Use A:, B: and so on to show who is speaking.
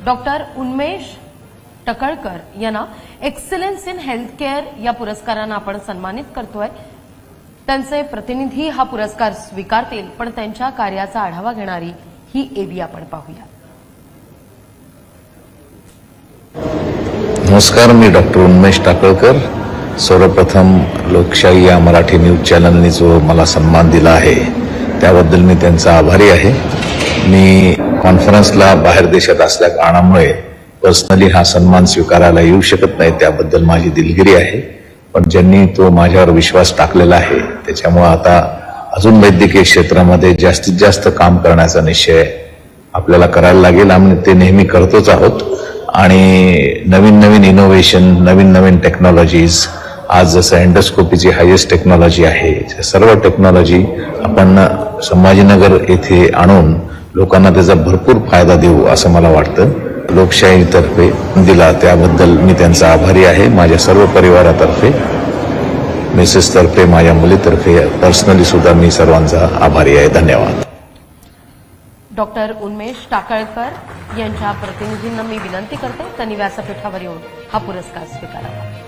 A: Doctor Unmesh टकळकर यांना excellence in health care या पुरस्कारानं आपण सन्मानित करतोय। त्यांचे प्रतिनिधी हा पुरस्कार स्वीकारतील, पण त्यांच्या कार्याचा आढावा घेणारी ही एबी आपण पाहूया।
B: नमस्कार, मी डॉक्टर उन्मेष टाकळकर। सर्वप्रथम लोकशाही या मराठी न्यूज चॅनलने जो मला सन्मान दिला आहे त्याबद्दल मी त्यांचा आभारी आहे। मी कॉन्फरन्सला बाहेर देशात असल्या कारणामुळे पर्सनली हा सन्मान स्वीकारायला येऊ शकत नाही, त्याबद्दल माझी दिलगिरी आहे। पण ज्यांनी तो माझ्यावर विश्वास टाकलेला आहे त्याच्यामुळे आता अजून वैद्यकीय क्षेत्रामध्ये जास्तीत जास्त काम करण्याचा निश्चय आपल्याला करायला लागेल। आम्ही ते नेहमी करतोच आहोत आणि नवीन नवीन इनोव्हेशन, नवीन नवीन टेक्नॉलॉजीज, आज जसं एंडोस्कोपीची हायेस्ट टेक्नॉलॉजी आहे, सर्व टेक्नॉलॉजी आपण संभाजीनगर येथे आणून लोकांना त्याचा भरपूर फायदा देऊ असं मला वाटतं। लोकशाहीतर्फे दिला त्याबद्दल मी त्यांचा आभारी आहे। माझ्या सर्व परिवारातर्फे, मिसेस तर्फे, माझ्या मुलीतर्फे पर्सनली सुद्धा मी सर्वांचा आभारी आहे। धन्यवाद।
A: डॉक्टर उन्मेष टाकळकर यांच्या प्रतिनिधींना मी विनंती करते त्यांनी व्यासपीठावर येऊन हा पुरस्कार स्वीकारावा।